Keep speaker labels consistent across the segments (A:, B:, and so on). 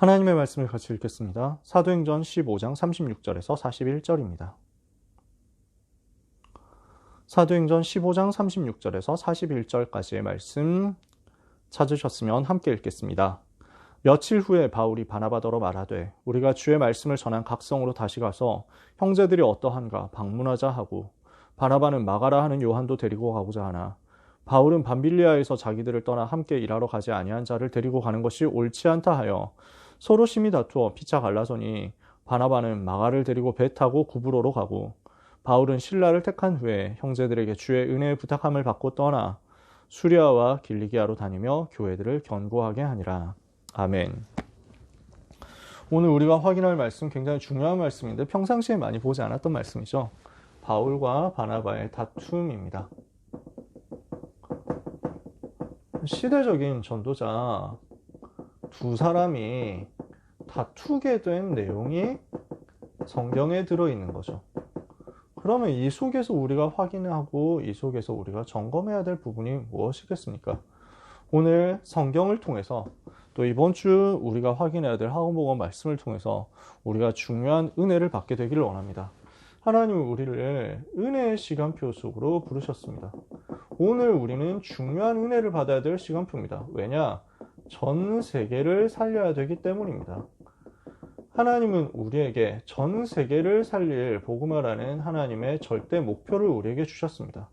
A: 하나님의 말씀을 같이 읽겠습니다. 사도행전 15장 36절에서 41절입니다. 사도행전 15장 36절에서 41절까지의 말씀 찾으셨으면 함께 읽겠습니다. 며칠 후에 바울이 바나바더러 말하되 우리가 주의 말씀을 전한 각성으로 다시 가서 형제들이 어떠한가 방문하자 하고, 바나바는 마가라 하는 요한도 데리고 가고자 하나 바울은 밤빌리아에서 자기들을 떠나 함께 일하러 가지 아니한 자를 데리고 가는 것이 옳지 않다 하여 서로 심히 다투어 피차 갈라서니, 바나바는 마가를 데리고 배 타고 구브로로 가고 바울은 실라를 택한 후에 형제들에게 주의 은혜의 부탁함을 받고 떠나 수리아와 길리기아로 다니며 교회들을 견고하게 하니라. 아멘. 오늘 우리가 확인할 말씀 굉장히 중요한 말씀인데 평상시에 많이 보지 않았던 말씀이죠. 바울과 바나바의 다툼입니다. 시대적인 전도자 두 사람이 다투게 된 내용이 성경에 들어있는 거죠. 그러면 이 속에서 우리가 확인하고 이 속에서 우리가 점검해야 될 부분이 무엇이겠습니까? 오늘 성경을 통해서 또 이번 주 우리가 확인해야 될 하고보건 말씀을 통해서 우리가 중요한 은혜를 받게 되기를 원합니다. 하나님은 우리를 은혜의 시간표 속으로 부르셨습니다. 오늘 우리는 중요한 은혜를 받아야 될 시간표입니다. 왜냐? 전 세계를 살려야 되기 때문입니다. 하나님은 우리에게 전 세계를 살릴 복음화라는 하나님의 절대 목표를 우리에게 주셨습니다.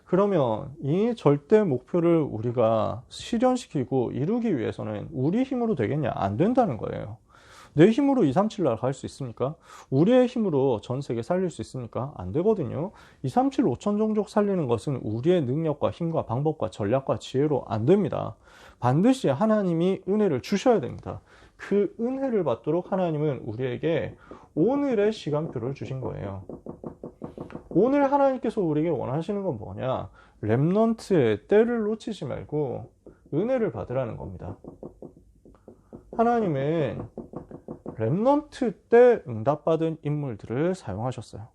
A: 그러면 이 절대 목표를 우리가 실현시키고 이루기 위해서는 우리 힘으로 되겠냐? 안 된다는 거예요. 내 힘으로 237 나라 갈 수 있습니까? 우리의 힘으로 전 세계 살릴 수 있습니까? 안 되거든요. 237 5천 종족 살리는 것은 우리의 능력과 힘과 방법과 전략과 지혜로 안 됩니다. 반드시 하나님이 은혜를 주셔야 됩니다. 그 은혜를 받도록 하나님은 우리에게 오늘의 시간표를 주신 거예요. 오늘 하나님께서 우리에게 원하시는 건 뭐냐? 렘넌트의 때를 놓치지 말고 은혜를 받으라는 겁니다. 하나님은 렘넌트 때 응답받은 인물들을 사용하셨어요.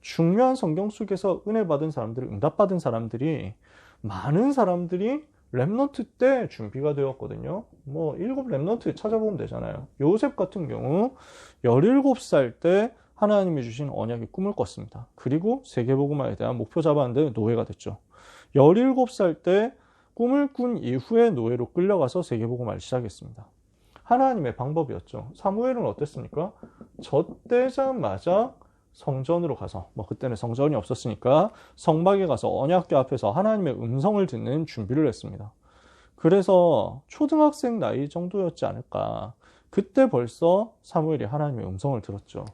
A: 중요한 성경 속에서 은혜 받은 사람들, 응답받은 사람들이, 많은 사람들이 렘넌트 때 준비가 되었거든요. 7 렘넌트 찾아보면 되잖아요. 요셉 같은 경우 17살 때 하나님이 주신 언약의 꿈을 꿨습니다. 그리고 세계복음화에 대한 목표 잡았는데 노예가 됐죠. 17살 때 꿈을 꾼 이후에 노예로 끌려가서 세계복음화를 시작했습니다. 하나님의 방법이었죠. 사무엘은 어땠습니까? 젖되자마자 성전으로 가서, 그때는 성전이 없었으니까 성막에 가서 언약궤 앞에서 하나님의 음성을 듣는 준비를 했습니다. 그래서 초등학생 나이 정도였지 않을까. 그때 벌써 사무엘이 하나님의 음성을 들었죠.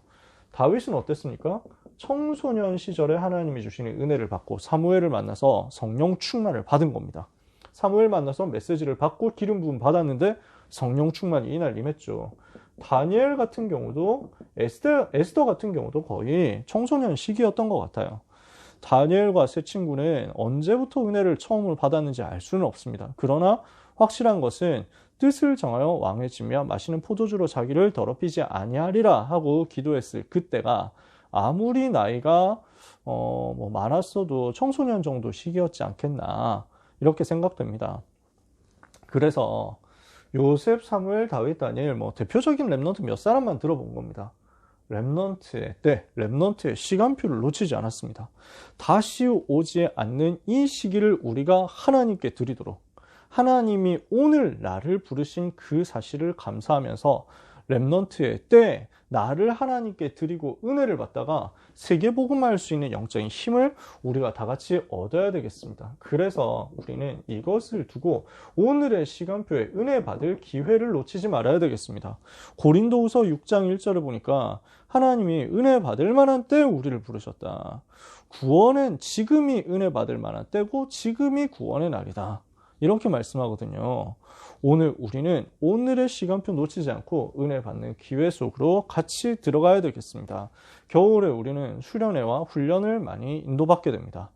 A: 다윗은 어땠습니까? 청소년 시절에 하나님이 주시는 은혜를 받고 사무엘을 만나서 성령 충만을 받은 겁니다. 사무엘 만나서 메시지를 받고 기름 부음 받았는데 성령 충만이 이날 임했죠. 다니엘 같은 경우도, 에스더 같은 경우도 거의 청소년 시기였던 것 같아요. 다니엘과 세 친구는 언제부터 은혜를 처음으로 받았는지 알 수는 없습니다. 그러나 확실한 것은 뜻을 정하여 왕의 집이며 마시는 포도주로 자기를 더럽히지 아니하리라 하고 기도했을 그때가 아무리 나이가 많았어도 청소년 정도 시기였지 않겠나, 이렇게 생각됩니다. 그래서 요셉, 사무엘, 다윗, 다니엘, 대표적인 렘넌트 몇 사람만 들어본 겁니다. 렘넌트의 때, 렘넌트의 시간표를 놓치지 않았습니다. 다시 오지 않는 이 시기를 우리가 하나님께 드리도록, 하나님이 오늘 나를 부르신 그 사실을 감사하면서 렘넌트의 때 나를 하나님께 드리고 은혜를 받다가 세계복음화할 수 있는 영적인 힘을 우리가 다 같이 얻어야 되겠습니다. 그래서 우리는 이것을 두고 오늘의 시간표에 은혜 받을 기회를 놓치지 말아야 되겠습니다. 고린도후서 6장 1절을 보니까 하나님이 은혜 받을 만한 때에 우리를 부르셨다. 구원은 지금이 은혜 받을 만한 때고 지금이 구원의 날이다. 이렇게 말씀하거든요. 오늘 우리는 오늘의 시간표 놓치지 않고 은혜 받는 기회 속으로 같이 들어가야 되겠습니다. 겨울에 우리는 수련회와 훈련을 많이 인도받게 됩니다.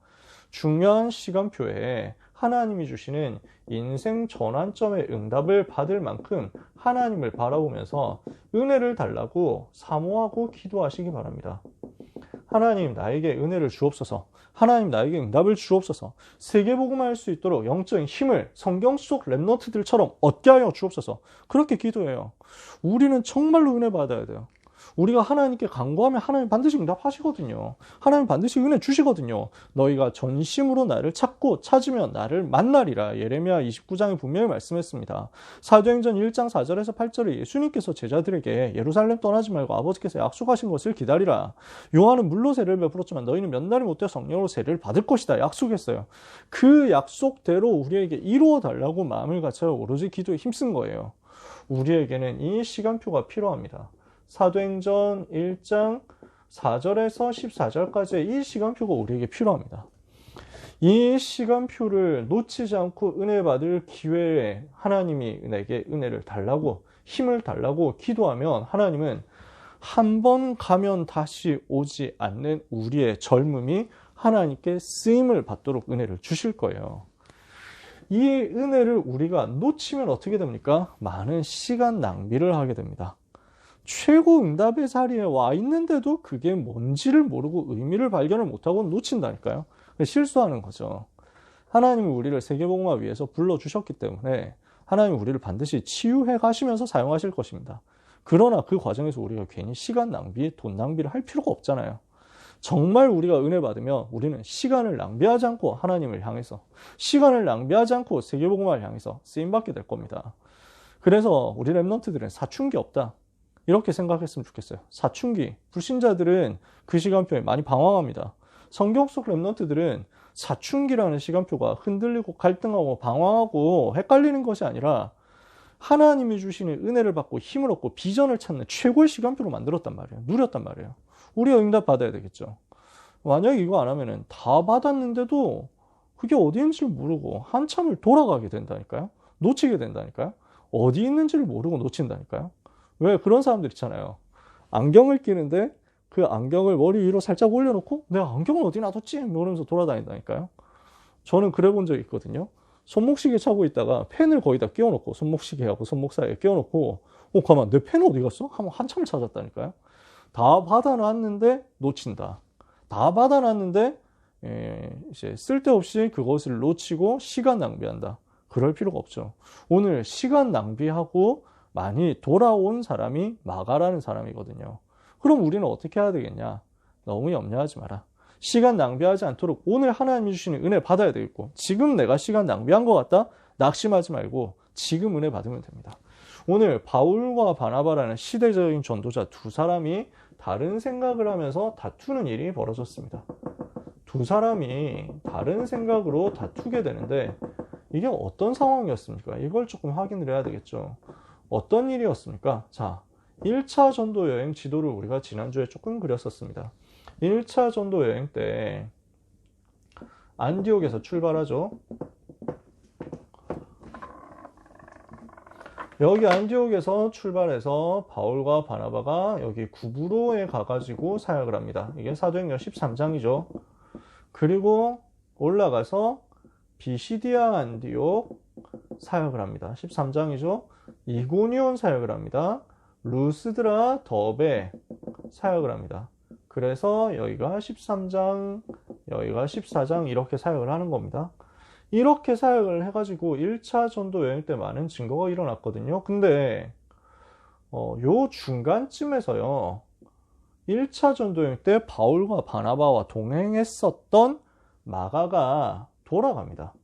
A: 중요한 시간표에 하나님이 주시는 인생 전환점의 응답을 받을 만큼 하나님을 바라보면서 은혜를 달라고 사모하고 기도하시기 바랍니다. 하나님, 나에게 은혜를 주옵소서. 하나님 나에게 응답을 주옵소서. 세계복음화할 수 있도록 영적인 힘을 성경 속 렘넌트들처럼 얻게 하여 주옵소서. 그렇게 기도해요. 우리는 정말로 은혜 받아야 돼요. 우리가 하나님께 간구하면 하나님 반드시 응답하시거든요. 하나님 반드시 은혜 주시거든요. 너희가 전심으로 나를 찾고 찾으면 나를 만나리라. 예레미야 29장에 분명히 말씀했습니다. 사도행전 1장 4절에서 8절에 예수님께서 제자들에게 예루살렘 떠나지 말고 아버지께서 약속하신 것을 기다리라. 요한은 물로 세례를 베풀었지만 너희는 몇 날이 못되어 성령으로 세례를 받을 것이다. 약속했어요. 그 약속대로 우리에게 이루어 달라고 마음을 갖춰 오로지 기도에 힘쓴 거예요. 우리에게는 이 시간표가 필요합니다. 사도행전 1장 4절에서 14절까지의 이 시간표가 우리에게 필요합니다. 이 시간표를 놓치지 않고 은혜 받을 기회에 하나님이 내게 은혜를 달라고 힘을 달라고 기도하면 하나님은 한 번 가면 다시 오지 않는 우리의 젊음이 하나님께 쓰임을 받도록 은혜를 주실 거예요. 이 은혜를 우리가 놓치면 어떻게 됩니까? 많은 시간 낭비를 하게 됩니다. 최고 응답의 자리에 와 있는데도 그게 뭔지를 모르고 의미를 발견을 못하고 놓친다니까요. 실수하는 거죠. 하나님이 우리를 세계복음화 위해서 불러주셨기 때문에 하나님이 우리를 반드시 치유해 가시면서 사용하실 것입니다. 그러나 그 과정에서 우리가 괜히 시간 낭비, 돈 낭비를 할 필요가 없잖아요. 정말 우리가 은혜 받으면 우리는 시간을 낭비하지 않고 하나님을 향해서, 시간을 낭비하지 않고 세계복음화를 향해서 쓰임받게 될 겁니다. 그래서 우리 렘넌트들은 사춘기 없다, 이렇게 생각했으면 좋겠어요. 사춘기, 불신자들은 그 시간표에 많이 방황합니다. 성경 속 렘넌트들은 사춘기라는 시간표가 흔들리고 갈등하고 방황하고 헷갈리는 것이 아니라 하나님이 주시는 은혜를 받고 힘을 얻고 비전을 찾는 최고의 시간표로 만들었단 말이에요. 누렸단 말이에요. 우리가 응답 받아야 되겠죠. 만약에 이거 안 하면은 다 받았는데도 그게 어디인지를 모르고 한참을 돌아가게 된다니까요. 놓치게 된다니까요. 어디 있는지를 모르고 놓친다니까요. 왜 그런 사람들 있잖아요. 안경을 끼는데 그 안경을 머리 위로 살짝 올려놓고 내가 안경을 어디 놔뒀지? 이러면서 돌아다닌다니까요. 저는 그래 본 적이 있거든요. 손목시계 차고 있다가 펜을 거의 다 끼워놓고 손목시계하고 손목 사이에 끼워놓고 가만 내 펜은 어디 갔어? 한참을 찾았다니까요. 다 받아놨는데 놓친다. 다 받아놨는데 이제 쓸데없이 그것을 놓치고 시간 낭비한다. 그럴 필요가 없죠. 오늘 시간 낭비하고 많이 돌아온 사람이 마가라는 사람이거든요. 그럼 우리는 어떻게 해야 되겠냐? 너무 염려하지 마라. 시간 낭비하지 않도록 오늘 하나님이 주시는 은혜 받아야 되겠고, 지금 내가 시간 낭비한 것 같다? 낙심하지 말고 지금 은혜 받으면 됩니다. 오늘 바울과 바나바라는 시대적인 전도자 두 사람이 다른 생각을 하면서 다투는 일이 벌어졌습니다. 두 사람이 다른 생각으로 다투게 되는데 이게 어떤 상황이었습니까? 이걸 조금 확인을 해야 되겠죠. 어떤 일이었습니까? 자, 1차 전도 여행 지도를 우리가 지난주에 조금 그렸었습니다. 1차 전도 여행 때 안디옥에서 출발하죠. 여기 안디옥에서 출발해서 바울과 바나바가 여기 구브로에 가가지고 사역을 합니다. 이게 사도행전 13장이죠. 그리고 올라가서 비시디아 안디옥 사역을 합니다. 13장이죠. 이고니온 사역을 합니다. 루스드라 더베 사역을 합니다. 그래서 여기가 13장, 여기가 14장 이렇게 사역을 하는 겁니다. 이렇게 사역을 해가지고 1차 전도 여행 때 많은 증거가 일어났거든요. 근데 요 중간쯤에서요, 1차 전도 여행 때 바울과 바나바와 동행했었던 마가가 돌아갑니다.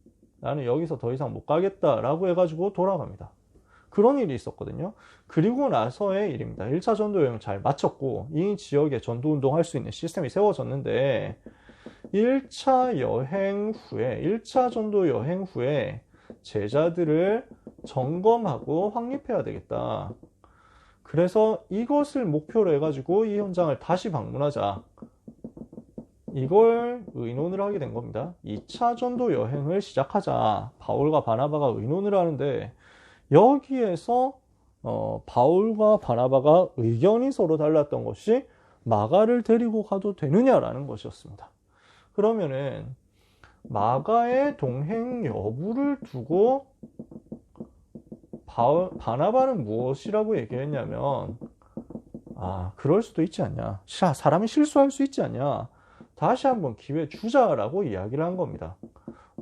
A: 나는 여기서 더 이상 못 가겠다라고 해가지고 돌아갑니다. 그런 일이 있었거든요. 그리고 나서의 일입니다. 1차 전도 여행 잘 마쳤고 이 지역에 전도 운동할 수 있는 시스템이 세워졌는데 1차 여행 후에, 1차 전도 여행 후에 제자들을 점검하고 확립해야 되겠다. 그래서 이것을 목표로 해가지고 이 현장을 다시 방문하자. 이걸 의논을 하게 된 겁니다. 2차 전도 여행을 시작하자. 바울과 바나바가 의논을 하는데 여기에서 바울과 바나바가 의견이 서로 달랐던 것이 마가를 데리고 가도 되느냐라는 것이었습니다. 그러면은 마가의 동행 여부를 두고 바나바는 무엇이라고 얘기했냐면 그럴 수도 있지 않냐. 사람이 실수할 수 있지 않냐. 다시 한번 기회 주자라고 이야기를 한 겁니다.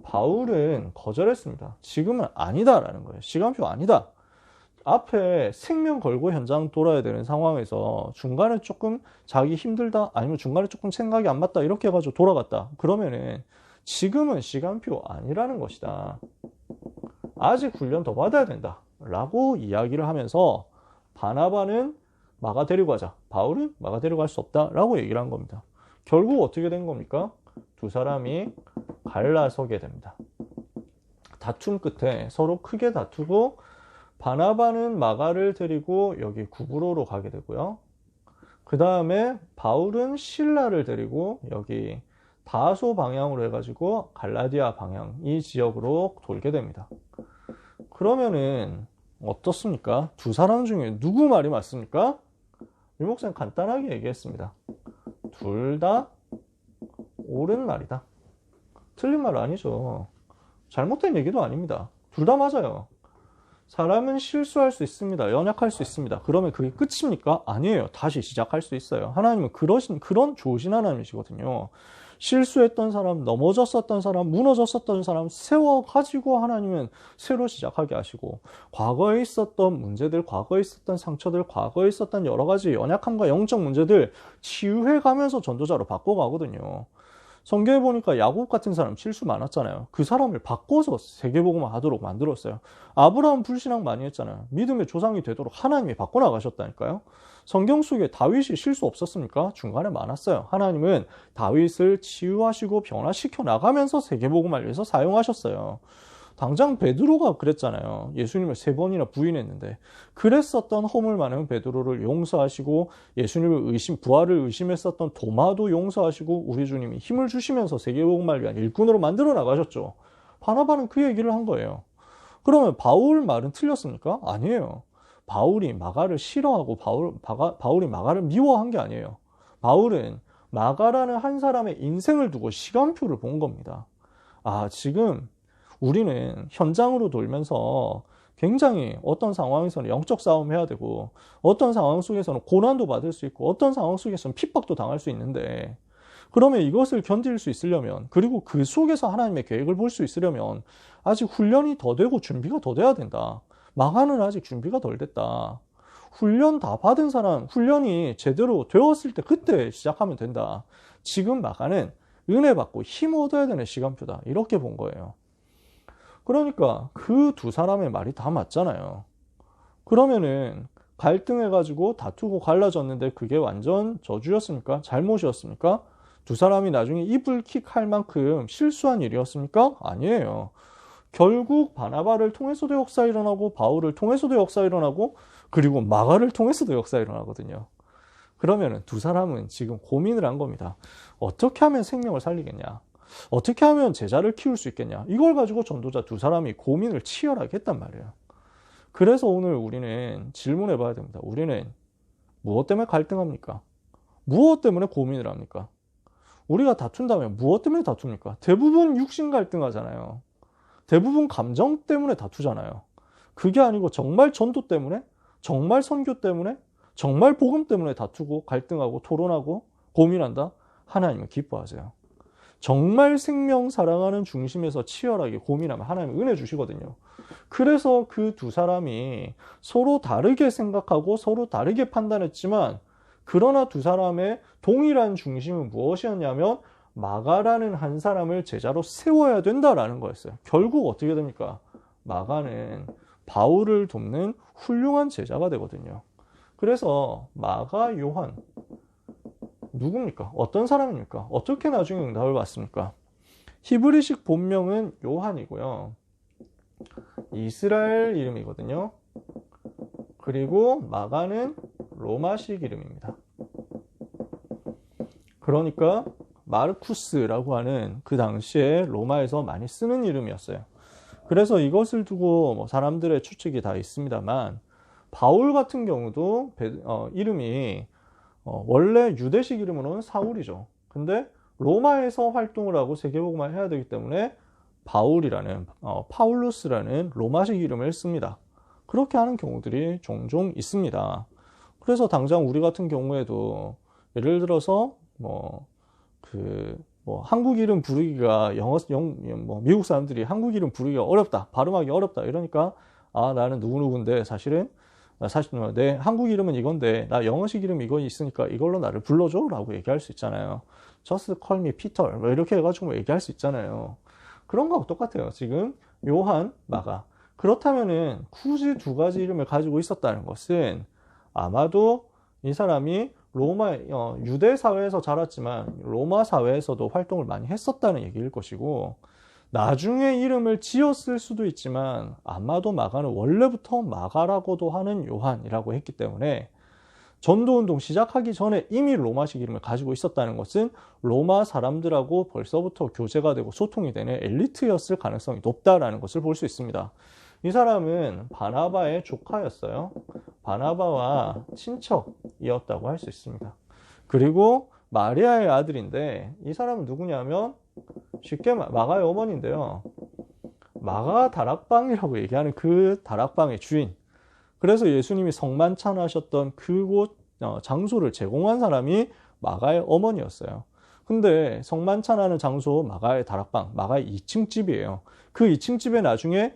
A: 바울은 거절했습니다. 지금은 아니다라는 거예요. 시간표 아니다. 앞에 생명 걸고 현장 돌아야 되는 상황에서 중간에 조금 자기 힘들다, 아니면 중간에 조금 생각이 안 맞다, 이렇게 해가지고 돌아갔다. 그러면은 지금은 시간표 아니라는 것이다. 아직 훈련 더 받아야 된다. 라고 이야기를 하면서 바나바는 마가 데리고 가자, 바울은 마가 데리고 갈 수 없다. 라고 얘기를 한 겁니다. 결국 어떻게 된 겁니까? 두 사람이 갈라서게 됩니다. 다툼 끝에 서로 크게 다투고 바나바는 마가를 데리고 여기 구브로로 가게 되고요. 그 다음에 바울은 실라를 데리고 여기 다소 방향으로 해가지고 갈라디아 방향, 이 지역으로 돌게 됩니다. 그러면은 어떻습니까? 두 사람 중에 누구 말이 맞습니까? 이 목사님 간단하게 얘기했습니다. 둘 다 옳은 말이다. 틀린 말 아니죠. 잘못된 얘기도 아닙니다. 둘 다 맞아요. 사람은 실수할 수 있습니다. 연약할 수 있습니다. 그러면 그게 끝입니까? 아니에요. 다시 시작할 수 있어요. 하나님은 그런 좋으신 하나님이시거든요. 실수했던 사람, 넘어졌었던 사람, 무너졌었던 사람 세워가지고 하나님은 새로 시작하게 하시고, 과거에 있었던 문제들, 과거에 있었던 상처들, 과거에 있었던 여러 가지 연약함과 영적 문제들 치유해가면서 전도자로 바꿔가거든요. 성경에 보니까 야곱 같은 사람 실수 많았잖아요. 그 사람을 바꿔서 세계복음화 하도록 만들었어요. 아브라함 불신앙 많이 했잖아요. 믿음의 조상이 되도록 하나님이 바꿔나가셨다니까요. 성경 속에 다윗이 실수 없었습니까? 중간에 많았어요. 하나님은 다윗을 치유하시고 변화시켜 나가면서 세계복음화를 위해서 사용하셨어요. 당장 베드로가 그랬잖아요. 예수님을 3번이나 부인했는데, 그랬었던 허물 많은 베드로를 용서하시고, 예수님을 부활을 의심했었던 도마도 용서하시고, 우리 주님이 힘을 주시면서 세계복음화를 위한 일꾼으로 만들어 나가셨죠. 바나바는 그 얘기를 한 거예요. 그러면 바울 말은 틀렸습니까? 아니에요. 바울이 마가를 싫어하고 바울이 마가를 미워한 게 아니에요. 바울은 마가라는 한 사람의 인생을 두고 시간표를 본 겁니다. 아, 지금 우리는 현장으로 돌면서 굉장히 어떤 상황에서는 영적 싸움 해야 되고, 어떤 상황 속에서는 고난도 받을 수 있고, 어떤 상황 속에서는 핍박도 당할 수 있는데, 그러면 이것을 견딜 수 있으려면, 그리고 그 속에서 하나님의 계획을 볼 수 있으려면 아직 훈련이 더 되고 준비가 더 돼야 된다. 마가는 아직 준비가 덜 됐다. 훈련 다 받은 사람, 훈련이 제대로 되었을 때 그때 시작하면 된다. 지금 마가는 은혜 받고 힘 얻어야 되는 시간표다. 이렇게 본 거예요. 그러니까 그 두 사람의 말이 다 맞잖아요. 그러면은 갈등해가지고 다투고 갈라졌는데 그게 완전 저주였습니까? 잘못이었습니까? 두 사람이 나중에 이불킥 할 만큼 실수한 일이었습니까? 아니에요. 결국 바나바를 통해서도 역사 일어나고, 바울을 통해서도 역사 일어나고, 그리고 마가를 통해서도 역사 일어나거든요. 그러면은 두 사람은 지금 고민을 한 겁니다. 어떻게 하면 생명을 살리겠냐? 어떻게 하면 제자를 키울 수 있겠냐? 이걸 가지고 전도자 두 사람이 고민을 치열하게 했단 말이에요. 그래서 오늘 우리는 질문해 봐야 됩니다. 우리는 무엇 때문에 갈등합니까? 무엇 때문에 고민을 합니까? 우리가 다툰다면 무엇 때문에 다툽니까? 대부분 육신 갈등하잖아요. 대부분 감정 때문에 다투잖아요. 그게 아니고 정말 전도 때문에, 정말 선교 때문에, 정말 복음 때문에 다투고 갈등하고 토론하고 고민한다? 하나님은 기뻐하세요. 정말 생명 사랑하는 중심에서 치열하게 고민하면 하나님은 은혜 주시거든요. 그래서 그 두 사람이 서로 다르게 생각하고 서로 다르게 판단했지만, 그러나 두 사람의 동일한 중심은 무엇이었냐면 마가라는 한 사람을 제자로 세워야 된다라는 거였어요. 결국 어떻게 됩니까? 마가는 바울을 돕는 훌륭한 제자가 되거든요. 그래서 마가 요한 누굽니까? 어떤 사람입니까? 어떻게 나중에 응답을 받습니까? 히브리식 본명은 요한이고요. 이스라엘 이름이거든요. 그리고 마가는 로마식 이름입니다. 그러니까 마르쿠스라고 하는 그 당시에 로마에서 많이 쓰는 이름이었어요. 그래서 이것을 두고 사람들의 추측이 다 있습니다만, 바울 같은 경우도 이름이 원래 유대식 이름으로는 사울이죠. 근데 로마에서 활동을 하고 세계복음화를 해야 되기 때문에 바울이라는 파울루스라는 로마식 이름을 씁니다. 그렇게 하는 경우들이 종종 있습니다. 그래서 당장 우리 같은 경우에도 예를 들어서 뭐 한국 이름 부르기가 뭐 미국 사람들이 한국 이름 부르기가 어렵다, 발음하기 어렵다 이러니까 아, 나는 누구누구인데 사실 내 한국 이름은 이건데 나 영어식 이름 이거 있으니까 이걸로 나를 불러줘 라고 얘기할 수 있잖아요. Just call me Peter 뭐 이렇게 해가지고 얘기할 수 있잖아요. 그런 거하고 똑같아요. 지금 요한, 마가. 그렇다면은 굳이 두 가지 이름을 가지고 있었다는 것은 아마도 이 사람이 유대 사회에서 자랐지만 로마 사회에서도 활동을 많이 했었다는 얘기일 것이고, 나중에 이름을 지었을 수도 있지만 아마도 마가는 원래부터 마가라고도 하는 요한이라고 했기 때문에 전도운동 시작하기 전에 이미 로마식 이름을 가지고 있었다는 것은 로마 사람들하고 벌써부터 교제가 되고 소통이 되는 엘리트였을 가능성이 높다라는 것을 볼 수 있습니다. 이 사람은 바나바의 조카였어요. 바나바와 친척이었다고 할 수 있습니다. 그리고 마리아의 아들인데 이 사람은 누구냐면 쉽게 마가의 어머니인데요. 마가 다락방이라고 얘기하는 그 다락방의 주인. 그래서 예수님이 성만찬하셨던 그곳 장소를 제공한 사람이 마가의 어머니였어요. 근데 성만찬하는 장소 마가의 다락방, 마가의 2층 집이에요. 그 2층 집에 나중에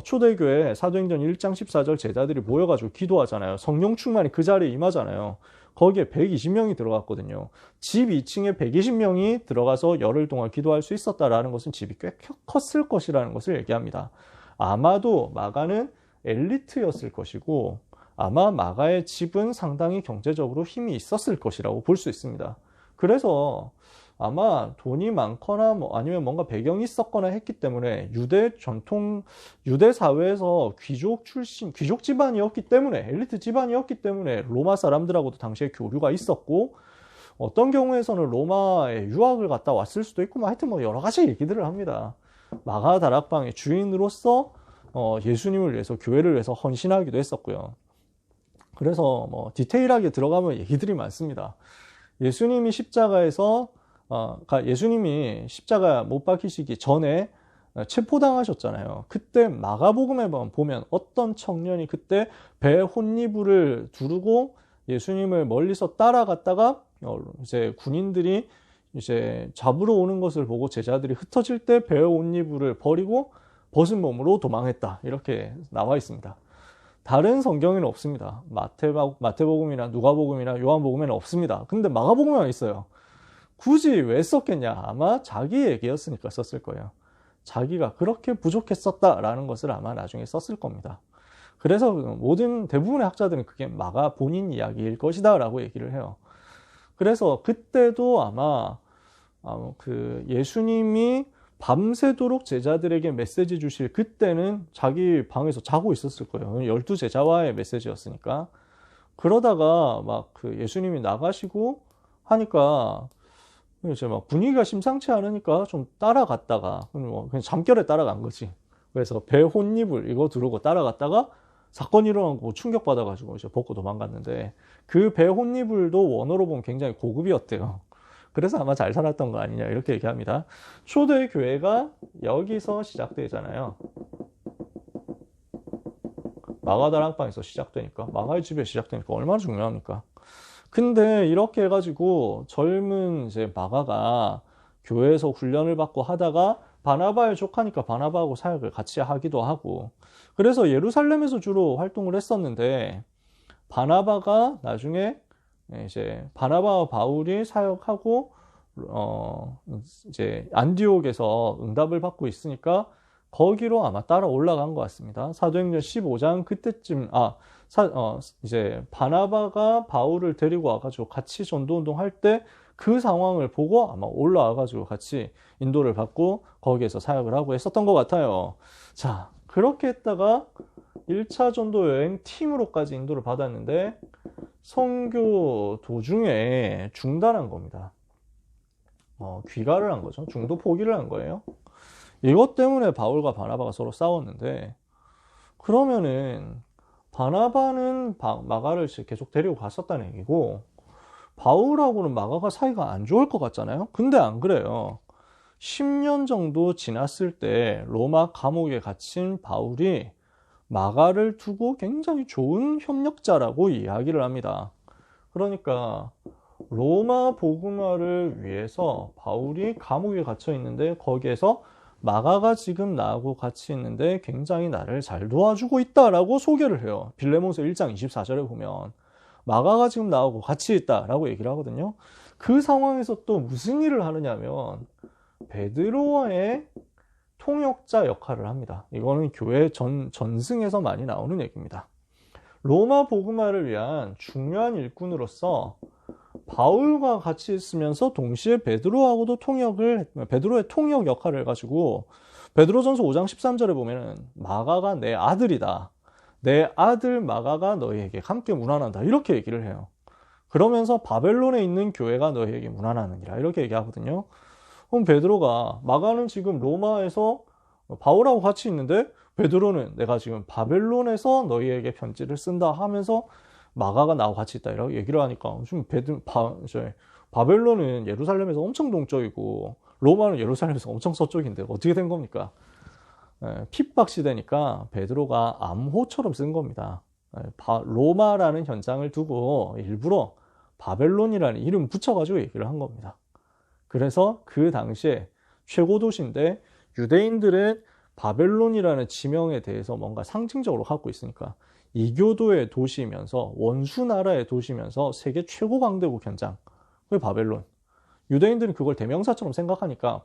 A: 초대교회 사도행전 1장 14절 제자들이 모여가지고 기도하잖아요. 성령 충만이 그 자리에 임하잖아요. 거기에 120명이 들어갔거든요. 집 2층에 120명이 들어가서 열흘 동안 기도할 수 있었다라는 것은 집이 꽤 컸을 것이라는 것을 얘기합니다. 아마도 마가는 엘리트였을 것이고 아마 마가의 집은 상당히 경제적으로 힘이 있었을 것이라고 볼 수 있습니다. 그래서 아마 돈이 많거나 아니면 뭔가 배경이 있었거나 했기 때문에 유대 사회에서 귀족 집안이었기 때문에, 엘리트 집안이었기 때문에 로마 사람들하고도 당시에 교류가 있었고, 어떤 경우에서는 로마에 유학을 갔다 왔을 수도 있고, 하여튼 여러 가지 얘기들을 합니다. 마가 다락방의 주인으로서 예수님을 위해서, 교회를 위해서 헌신하기도 했었고요. 그래서 디테일하게 들어가면 얘기들이 많습니다. 예수님이 십자가 못 박히시기 전에 체포당하셨잖아요. 그때 마가복음에 보면 어떤 청년이 그때 배 혼니부를 두르고 예수님을 멀리서 따라갔다가 이제 군인들이 이제 잡으러 오는 것을 보고 제자들이 흩어질 때 배 혼니부를 버리고 벗은 몸으로 도망했다. 이렇게 나와 있습니다. 다른 성경에는 없습니다. 마태복음이나 누가복음이나 요한복음에는 없습니다. 근데 마가복음에만 있어요. 굳이 왜 썼겠냐? 아마 자기 얘기였으니까 썼을 거예요. 자기가 그렇게 부족했었다라는 것을 아마 나중에 썼을 겁니다. 그래서 대부분의 학자들은 그게 마가 본인 이야기일 것이다 라고 얘기를 해요. 그래서 그때도 아마 예수님이 밤새도록 제자들에게 메시지 주실 그때는 자기 방에서 자고 있었을 거예요. 12제자와의 메시지였으니까. 그러다가 예수님이 나가시고 하니까 이제 분위기가 심상치 않으니까 좀 따라갔다가 그냥 잠결에 따라간 거지. 그래서 배 혼입을 이거 두르고 따라갔다가 사건이 일어나고 충격받아가지고 이제 벗고 도망갔는데, 그 배 혼입을도 원어로 보면 굉장히 고급이었대요. 그래서 아마 잘 살았던 거 아니냐 이렇게 얘기합니다. 초대교회가 여기서 시작되잖아요. 마가 다락방에서 시작되니까, 마가의 집에 시작되니까 얼마나 중요합니까? 근데 이렇게 해가지고 젊은 이제 마가가 교회에서 훈련을 받고 하다가 바나바의 조카니까 바나바하고 사역을 같이 하기도 하고, 그래서 예루살렘에서 주로 활동을 했었는데, 바나바가 나중에 이제 바나바와 바울이 사역하고 이제 안디옥에서 응답을 받고 있으니까 거기로 아마 따라 올라간 것 같습니다. 사도행전 15장 그때쯤 이제 바나바가 바울을 데리고 와가지고 같이 전도운동 할 때 그 상황을 보고 아마 올라와가지고 같이 인도를 받고 거기에서 사역을 하고 했었던 것 같아요. 자, 그렇게 했다가 1차 전도 여행 팀으로까지 인도를 받았는데 선교 도중에 중단한 겁니다. 귀가를 한 거죠. 중도 포기를 한 거예요. 이것 때문에 바울과 바나바가 서로 싸웠는데, 그러면은 바나바는 마가를 계속 데리고 갔었다는 얘기고, 바울하고는 마가가 사이가 안 좋을 것 같잖아요. 근데 안 그래요. 10년 정도 지났을 때 로마 감옥에 갇힌 바울이 마가를 두고 굉장히 좋은 협력자라고 이야기를 합니다. 그러니까 로마 복음화를 위해서 바울이 감옥에 갇혀 있는데 거기에서 마가가 지금 나하고 같이 있는데 굉장히 나를 잘 도와주고 있다라고 소개를 해요. 빌레몬서 1장 24절에 보면 마가가 지금 나하고 같이 있다라고 얘기를 하거든요. 그 상황에서 또 무슨 일을 하느냐면 베드로와의 통역자 역할을 합니다. 이거는 교회 전승에서 많이 나오는 얘기입니다. 로마 복음화를 위한 중요한 일꾼으로서 바울과 같이 있으면서 동시에 베드로하고도 베드로의 통역 역할을 해가지고 베드로전서 5장 13절에 보면은 마가가 내 아들이다. 내 아들 마가가 너희에게 함께 문안한다. 이렇게 얘기를 해요. 그러면서 바벨론에 있는 교회가 너희에게 문안하느니라. 이렇게 얘기하거든요. 그럼 베드로가 마가는 지금 로마에서 바울하고 같이 있는데 베드로는 내가 지금 바벨론에서 너희에게 편지를 쓴다 하면서 마가가 나하고 같이 있다 이렇게 얘기를 하니까 지금 바벨론은 예루살렘에서 엄청 동쪽이고 로마는 예루살렘에서 엄청 서쪽인데 어떻게 된 겁니까? 핍박 시대니까 베드로가 암호처럼 쓴 겁니다. 로마라는 현장을 두고 일부러 바벨론이라는 이름 붙여가지고 얘기를 한 겁니다. 그래서 그 당시에 최고 도시인데 유대인들은 바벨론이라는 지명에 대해서 뭔가 상징적으로 갖고 있으니까 이교도의 도시이면서 원수나라의 도시면서 세계 최고 강대국 현장 그게 바벨론. 유대인들은 그걸 대명사처럼 생각하니까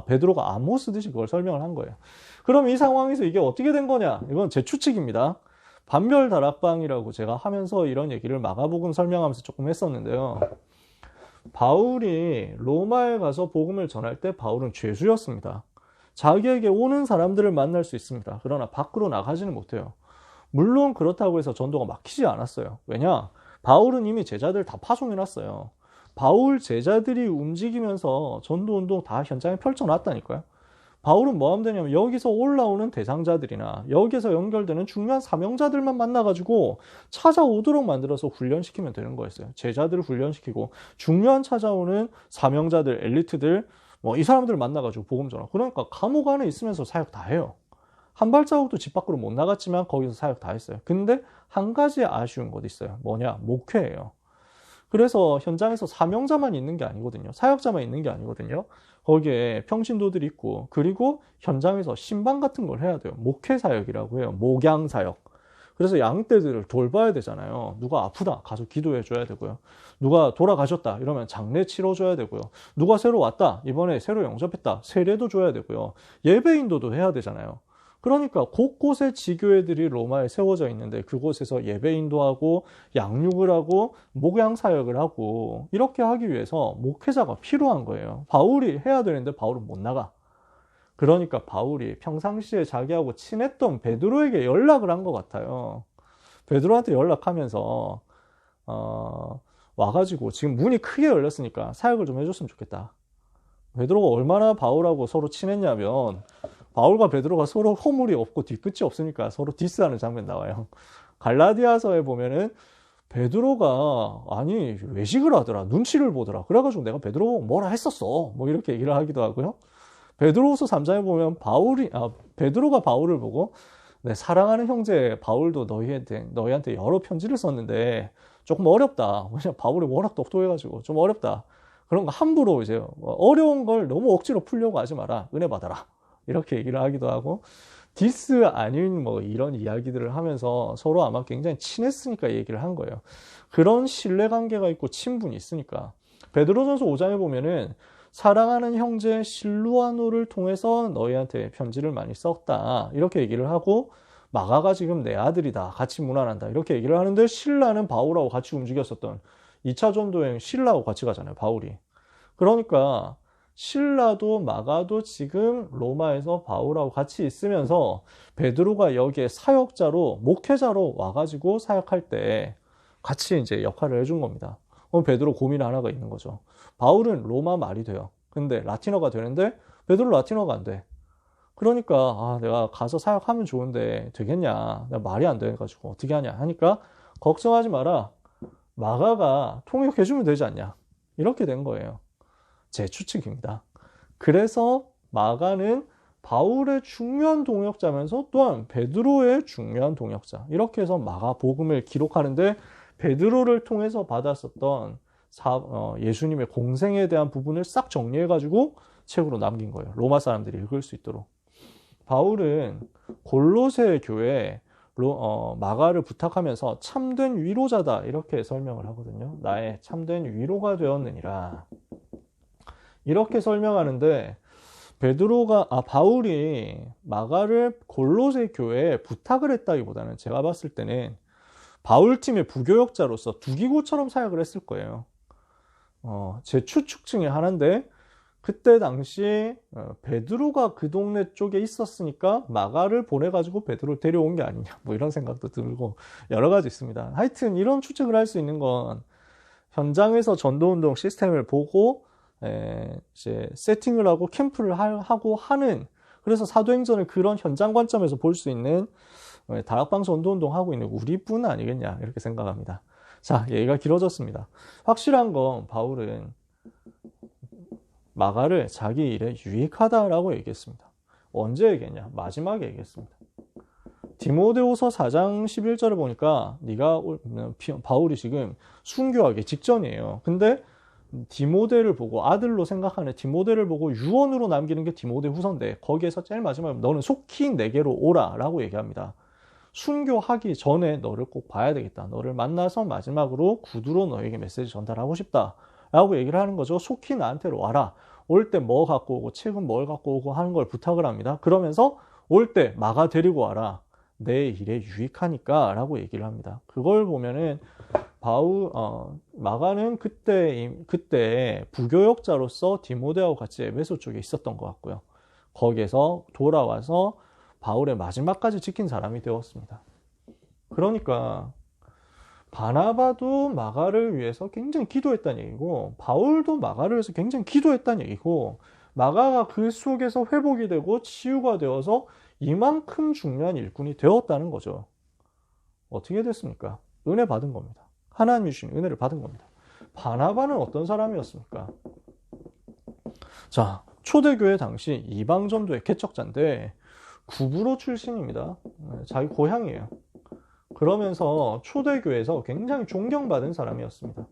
A: 베드로가 암호 쓰듯이 그걸 설명을 한 거예요. 그럼 이 상황에서 이게 어떻게 된 거냐? 이건 제 추측입니다. 반별 다락방이라고 제가 하면서 이런 얘기를 마가복음 설명하면서 조금 했었는데요. 바울이 로마에 가서 복음을 전할 때 바울은 죄수였습니다. 자기에게 오는 사람들을 만날 수 있습니다. 그러나 밖으로 나가지는 못해요. 물론 그렇다고 해서 전도가 막히지 않았어요. 왜냐? 바울은 이미 제자들 다 파송해놨어요. 바울 제자들이 움직이면서 전도운동 다 현장에 펼쳐놨다니까요. 바울은 뭐 하면 되냐면 여기서 올라오는 대상자들이나 여기서 연결되는 중요한 사명자들만 만나가지고 찾아오도록 만들어서 훈련시키면 되는 거였어요. 제자들을 훈련시키고 중요한 찾아오는 사명자들, 엘리트들 이 사람들을 만나가지고 복음 전하고 그러니까 감옥 안에 있으면서 사역 다 해요. 한 발자국도 집 밖으로 못 나갔지만 거기서 사역 다 했어요. 근데 한 가지 아쉬운 것이 있어요. 뭐냐? 목회예요. 그래서 현장에서 사명자만 있는 게 아니거든요. 사역자만 있는 게 아니거든요. 거기에 평신도들이 있고 그리고 현장에서 신방 같은 걸 해야 돼요. 목회 사역이라고 해요. 목양 사역. 그래서 양떼들을 돌봐야 되잖아요. 누가 아프다 가서 기도해 줘야 되고요. 누가 돌아가셨다 이러면 장례 치러줘야 되고요. 누가 새로 왔다 이번에 새로 영접했다 세례도 줘야 되고요. 예배 인도도 해야 되잖아요. 그러니까 곳곳에 지교회들이 로마에 세워져 있는데 그곳에서 예배 인도하고 양육을 하고 목양 사역을 하고 이렇게 하기 위해서 목회자가 필요한 거예요. 바울이 해야 되는데 바울은 못 나가. 그러니까 바울이 평상시에 자기하고 친했던 베드로에게 연락을 한 것 같아요. 베드로한테 연락하면서 와가지고 지금 문이 크게 열렸으니까 사역을 좀 해줬으면 좋겠다. 베드로가 얼마나 바울하고 서로 친했냐면 바울과 베드로가 서로 허물이 없고 뒤끝이 없으니까 서로 디스하는 장면 나와요. 갈라디아서에 보면은 베드로가 아니 외식을 하더라 눈치를 보더라 그래가지고 내가 베드로 보고 뭐라 했었어 뭐 이렇게 얘기를 하기도 하고요. 베드로후서 3장에 보면 베드로가 바울을 보고 내 사랑하는 형제 바울도 너희한테 여러 편지를 썼는데 조금 어렵다. 왜냐면 바울이 워낙 똑똑해가지고 좀 어렵다. 그런 거 함부로 이제 어려운 걸 너무 억지로 풀려고 하지 마라. 은혜 받아라. 이렇게 얘기를 하기도 하고 디스 아닌 이런 이야기들을 하면서 서로 아마 굉장히 친했으니까 얘기를 한 거예요. 그런 신뢰관계가 있고 친분이 있으니까. 베드로전서 5장에 보면은 사랑하는 형제 실루아노를 통해서 너희한테 편지를 많이 썼다. 이렇게 얘기를 하고 마가가 지금 내 아들이다. 같이 문안한다. 이렇게 얘기를 하는데 신라는 바울하고 같이 움직였었던 2차 전도여행 신라하고 같이 가잖아요. 바울이. 그러니까 신라도 마가도 지금 로마에서 바울하고 같이 있으면서 베드로가 여기에 사역자로 목회자로 와가지고 사역할 때 같이 이제 역할을 해준 겁니다. 그럼 베드로 고민 하나가 있는 거죠. 바울은 로마 말이 돼요. 근데 라틴어가 되는데 베드로 라틴어가 안 돼. 그러니까 내가 가서 사역하면 좋은데 되겠냐. 내가 말이 안 돼가지고 어떻게 하냐 하니까 걱정하지 마라. 마가가 통역해주면 되지 않냐. 이렇게 된 거예요. 제 추측입니다. 그래서 마가는 바울의 중요한 동역자면서 또한 베드로의 중요한 동역자. 이렇게 해서 마가 복음을 기록하는데 베드로를 통해서 받았었던 예수님의 공생에 대한 부분을 싹 정리해가지고 책으로 남긴 거예요. 로마 사람들이 읽을 수 있도록. 바울은 골로새 교회에 마가를 부탁하면서 참된 위로자다 이렇게 설명을 하거든요. 나의 참된 위로가 되었느니라. 이렇게 설명하는데 바울이 마가를 골로새 교회에 부탁을 했다기보다는 제가 봤을 때는 바울팀의 부교역자로서 두기고처럼 사역을 했을 거예요. 제 추측 중에 하나인데 그때 당시 베드로가 그 동네 쪽에 있었으니까 마가를 보내가지고 베드로를 데려온 게 아니냐 뭐 이런 생각도 들고 여러 가지 있습니다. 하여튼 이런 추측을 할 수 있는 건 현장에서 전도운동 시스템을 보고 이제 세팅을 하고 캠프를 하고 하는, 그래서 사도행전을 그런 현장 관점에서 볼 수 있는 다락방 전도운동 하고 있는 우리뿐 아니겠냐 이렇게 생각합니다. 자, 얘기가 길어졌습니다. 확실한 건 바울은 마가를 자기 일에 유익하다라고 얘기했습니다. 언제 얘기했냐? 마지막에 얘기했습니다. 디모데후서 4장 11절을 보니까 바울이 지금 순교하기 직전이에요. 근데 디모데를 보고, 아들로 생각하는 디모데를 보고 유언으로 남기는 게 디모데후서인데 거기에서 제일 마지막에 너는 속히 내게로 오라 라고 얘기합니다. 순교하기 전에 너를 꼭 봐야 되겠다. 너를 만나서 마지막으로 구두로 너에게 메시지 전달하고 싶다 라고 얘기를 하는 거죠. 속히 나한테로 와라. 올 때 뭐 갖고 오고 책은 뭘 갖고 오고 하는 걸 부탁을 합니다. 그러면서 올 때 마가 데리고 와라. 내 일에 유익하니까 라고 얘기를 합니다. 그걸 보면은 마가는 그때 부교역자로서 디모데하고 같이 에베소 쪽에 있었던 것 같고요. 거기에서 돌아와서 바울의 마지막까지 지킨 사람이 되었습니다. 그러니까 바나바도 마가를 위해서 굉장히 기도했다는 얘기고, 바울도 마가를 위해서 굉장히 기도했다는 얘기고, 마가가 그 속에서 회복이 되고 치유가 되어서 이만큼 중요한 일꾼이 되었다는 거죠. 어떻게 됐습니까? 은혜 받은 겁니다. 하나님이 주신 은혜를 받은 겁니다. 바나바는 어떤 사람이었습니까? 자, 초대교회 당시 이방전도의 개척자인데 구브로 출신입니다. 자기 고향이에요. 그러면서 초대교회에서 굉장히 존경받은 사람이었습니다.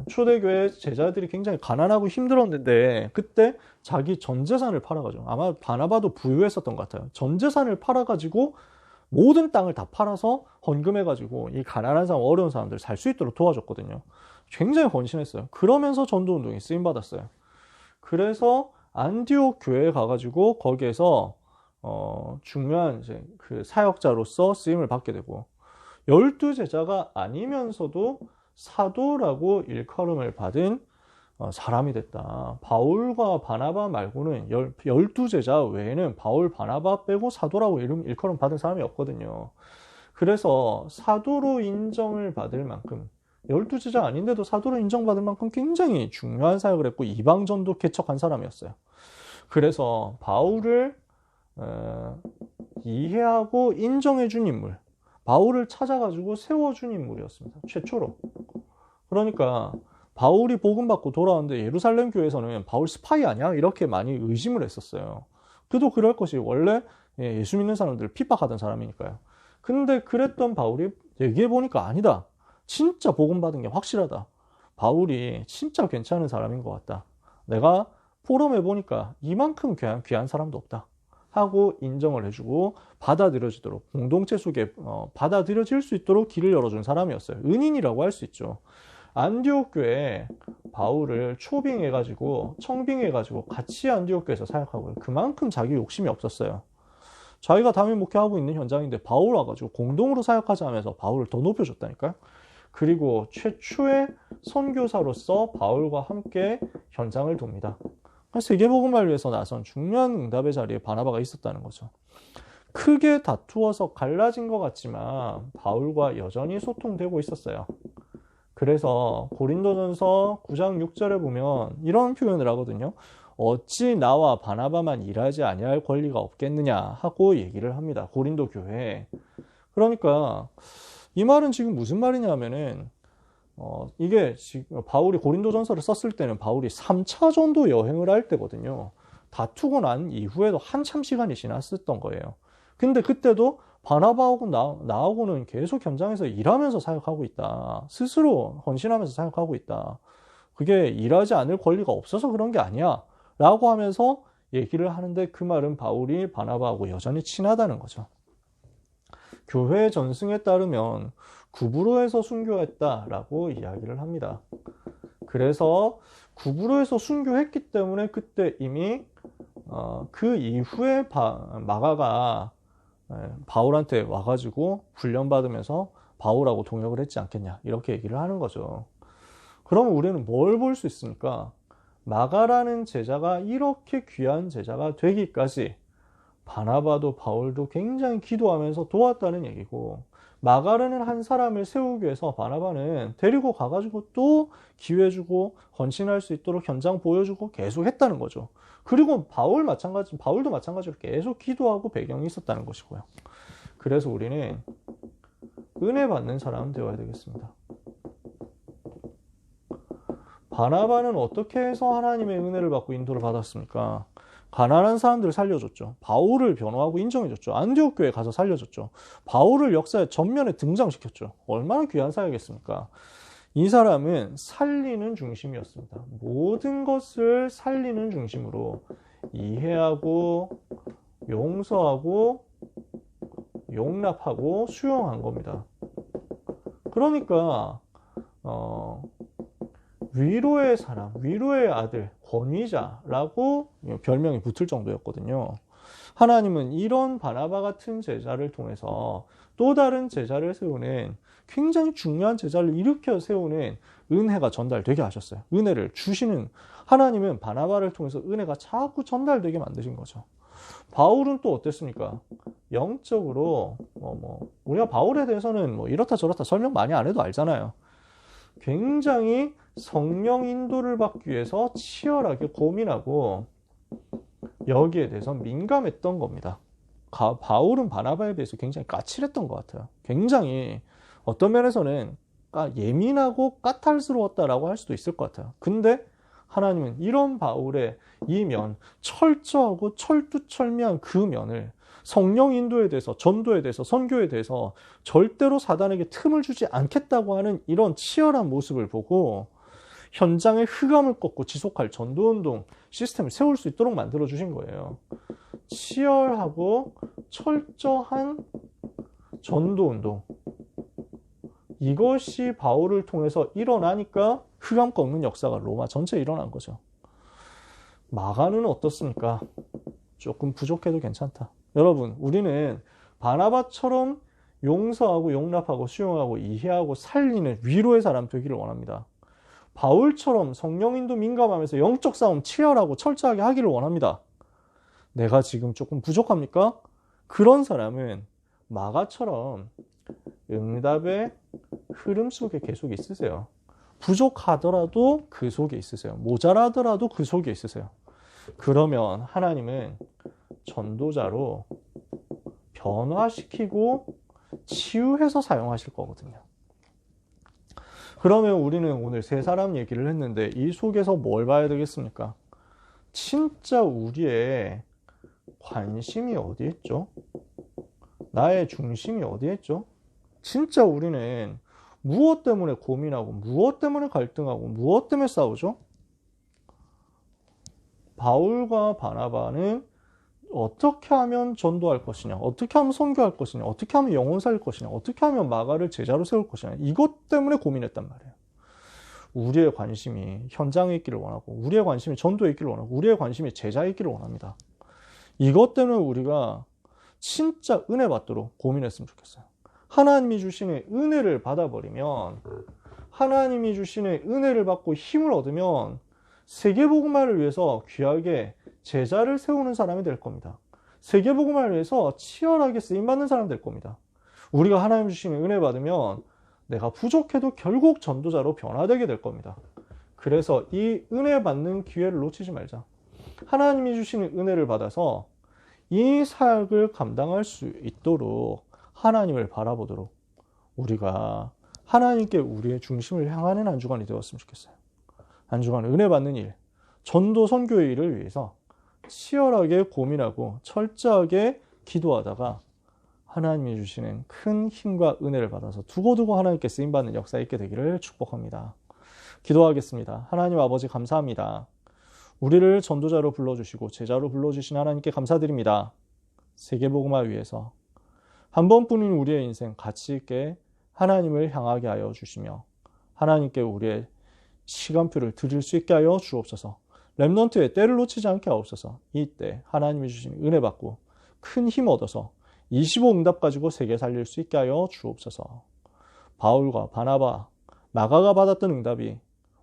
A: 초대교회 제자들이 굉장히 가난하고 힘들었는데 그때 자기 전 재산을 팔아가지고, 아마 바나바도 부유했었던 것 같아요. 전 재산을 팔아가지고 모든 땅을 다 팔아서 헌금해가지고 이 가난한 사람, 어려운 사람들 살 수 있도록 도와줬거든요. 굉장히 헌신했어요. 그러면서 전도운동이 쓰임받았어요. 그래서 안디옥 교회에 가가지고 거기에서 중요한 이제 그 사역자로서 쓰임을 받게 되고, 12제자가 아니면서도 사도라고 일컬음을 받은 사람이 됐다. 바울과 바나바 말고는 12제자 외에는 바울, 바나바 빼고 사도라고 일컬음 받은 사람이 없거든요. 그래서 사도로 인정을 받을 만큼, 12제자 아닌데도 사도로 인정받을 만큼 굉장히 중요한 사역을 했고 이방전도 개척한 사람이었어요. 그래서 바울을 이해하고 인정해준 인물, 바울을 찾아가지고 세워준 인물이었습니다. 최초로. 그러니까 바울이 복음받고 돌아왔는데 예루살렘 교회에서는 바울 스파이 아니야? 이렇게 많이 의심을 했었어요. 그도 그럴 것이, 원래 예수 믿는 사람들을 핍박하던 사람이니까요. 근데 그랬던 바울이 얘기해보니까 아니다. 진짜 복음받은 게 확실하다. 바울이 진짜 괜찮은 사람인 것 같다. 내가 포럼해보니까 이만큼 귀한 사람도 없다 하고 인정을 해주고 받아들여지도록, 공동체 속에 받아들여질 수 있도록 길을 열어준 사람이었어요. 은인이라고 할 수 있죠. 안디옥 교회에 바울을 초빙해가지고 청빙해가지고 같이 안디옥 교회에서 사역하고요. 그만큼 자기 욕심이 없었어요. 자기가 담임 목회하고 있는 현장인데 바울 와가지고 공동으로 사역하자 하면서 바울을 더 높여줬다니까요. 그리고 최초의 선교사로서 바울과 함께 현장을 돕니다. 세계복음화를 위해서 나선 중요한 응답의 자리에 바나바가 있었다는 거죠. 크게 다투어서 갈라진 것 같지만 바울과 여전히 소통되고 있었어요. 그래서 고린도전서 9장 6절에 보면 이런 표현을 하거든요. 어찌 나와 바나바만 일하지 아니할 권리가 없겠느냐 하고 얘기를 합니다. 고린도 교회에. 그러니까 이 말은 지금 무슨 말이냐면은 이게 지금 바울이 고린도전서를 썼을 때는 바울이 3차 전도 여행을 할 때거든요. 다투고 난 이후에도 한참 시간이 지났었던 거예요. 근데 그때도 바나바하고 나하고는 계속 현장에서 일하면서 사역하고 있다. 스스로 헌신하면서 사역하고 있다. 그게 일하지 않을 권리가 없어서 그런 게 아니야. 라고 하면서 얘기를 하는데 그 말은 바울이 바나바하고 여전히 친하다는 거죠. 교회 전승에 따르면 구브로에서 순교했다라고 이야기를 합니다. 그래서 구브로에서 순교했기 때문에 그때 이미 그 이후에 마가가 바울한테 와가지고 훈련받으면서 바울하고 동역을 했지 않겠냐 이렇게 얘기를 하는 거죠. 그러면 우리는 뭘 볼 수 있습니까? 마가라는 제자가 이렇게 귀한 제자가 되기까지 바나바도 바울도 굉장히 기도하면서 도왔다는 얘기고, 마가라는 한 사람을 세우기 위해서 바나바는 데리고 가가지고 또 기회 주고 헌신할 수 있도록 현장 보여주고 계속 했다는 거죠. 그리고 바울도 마찬가지로 계속 기도하고 배경이 있었다는 것이고요. 그래서 우리는 은혜 받는 사람 되어야 되겠습니다. 바나바는 어떻게 해서 하나님의 은혜를 받고 인도를 받았습니까? 가난한 사람들을 살려줬죠. 바울을 변호하고 인정해줬죠. 안디옥 교회에 가서 살려줬죠. 바울을 역사의 전면에 등장시켰죠. 얼마나 귀한 사역이겠습니까? 이 사람은 살리는 중심이었습니다. 모든 것을 살리는 중심으로 이해하고 용서하고 용납하고 수용한 겁니다. 그러니까 위로의 사람, 위로의 아들, 권위자라고 별명이 붙을 정도였거든요. 하나님은 이런 바나바 같은 제자를 통해서 또 다른 제자를 세우는, 굉장히 중요한 제자를 일으켜 세우는 은혜가 전달되게 하셨어요. 은혜를 주시는 하나님은 바나바를 통해서 은혜가 자꾸 전달되게 만드신 거죠. 바울은 또 어땠습니까? 영적으로 우리가 바울에 대해서는 이렇다 저렇다 설명 많이 안 해도 알잖아요. 굉장히 성령 인도를 받기 위해서 치열하게 고민하고 여기에 대해서 민감했던 겁니다. 바울은 바나바에 비해서 굉장히 까칠했던 것 같아요. 굉장히 어떤 면에서는 예민하고 까탈스러웠다라고 할 수도 있을 것 같아요. 근데 하나님은 이런 바울의 이 면, 철저하고 철두철미한 그 면을 성령 인도에 대해서, 전도에 대해서, 선교에 대해서 절대로 사단에게 틈을 주지 않겠다고 하는 이런 치열한 모습을 보고 현장의 흑암을 꺾고 지속할 전도운동 시스템을 세울 수 있도록 만들어 주신 거예요. 치열하고 철저한 전도운동, 이것이 바울을 통해서 일어나니까 흑암 꺾는 역사가 로마 전체에 일어난 거죠. 마가는 어떻습니까? 조금 부족해도 괜찮다. 여러분, 우리는 바나바처럼 용서하고 용납하고 수용하고 이해하고 살리는 위로의 사람 되기를 원합니다. 바울처럼 성령인도 민감하면서 영적 싸움 치열하고 철저하게 하기를 원합니다. 내가 지금 조금 부족합니까? 그런 사람은 마가처럼 응답의 흐름 속에 계속 있으세요. 부족하더라도 그 속에 있으세요. 모자라더라도 그 속에 있으세요. 그러면 하나님은 전도자로 변화시키고 치유해서 사용하실 거거든요. 그러면 우리는 오늘 세 사람 얘기를 했는데 이 속에서 뭘 봐야 되겠습니까? 진짜 우리의 관심이 어디에 있죠? 나의 중심이 어디에 있죠? 진짜 우리는 무엇 때문에 고민하고 무엇 때문에 갈등하고 무엇 때문에 싸우죠? 바울과 바나바는 어떻게 하면 전도할 것이냐, 어떻게 하면 선교할 것이냐, 어떻게 하면 영혼 살릴 것이냐, 어떻게 하면 마가를 제자로 세울 것이냐, 이것 때문에 고민했단 말이에요. 우리의 관심이 현장에 있기를 원하고, 우리의 관심이 전도에 있기를 원하고, 우리의 관심이 제자에 있기를 원합니다. 이것 때문에 우리가 진짜 은혜 받도록 고민했으면 좋겠어요. 하나님이 주시는 은혜를 받아버리면, 하나님이 주시는 은혜를 받고 힘을 얻으면 세계복음화를 위해서 귀하게 제자를 세우는 사람이 될 겁니다. 세계복음화를 위해서 치열하게 쓰임받는 사람이 될 겁니다. 우리가 하나님 주시는 은혜 받으면 내가 부족해도 결국 전도자로 변화되게 될 겁니다. 그래서 이 은혜 받는 기회를 놓치지 말자. 하나님이 주시는 은혜를 받아서 이 사역을 감당할 수 있도록 하나님을 바라보도록 우리가 하나님께 우리의 중심을 향하는 한 주간이 되었으면 좋겠어요. 한 주간 은혜 받는 일, 전도 선교의 일을 위해서 치열하게 고민하고 철저하게 기도하다가 하나님이 주시는 큰 힘과 은혜를 받아서 두고두고 하나님께 쓰임받는 역사 있게 되기를 축복합니다. 기도하겠습니다. 하나님 아버지 감사합니다. 우리를 전도자로 불러주시고 제자로 불러주신 하나님께 감사드립니다. 세계복음화 위해서 한 번뿐인 우리의 인생 가치 있게 하나님을 향하게 하여 주시며 하나님께 우리의 시간표를 드릴 수 있게 하여 주옵소서. 렘넌트의 때를 놓치지 않게 하옵소서. 이때 하나님이 주신 은혜 받고 큰 힘 얻어서 25 응답 가지고 세계 살릴 수 있게 하여 주옵소서. 바울과 바나바, 마가가 받았던 응답이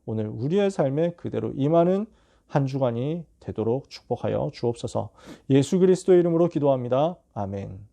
A: 오늘 우리의 삶에 그대로 임하는 한 주간이 되도록 축복하여 주옵소서. 예수 그리스도의 이름으로 기도합니다. 아멘.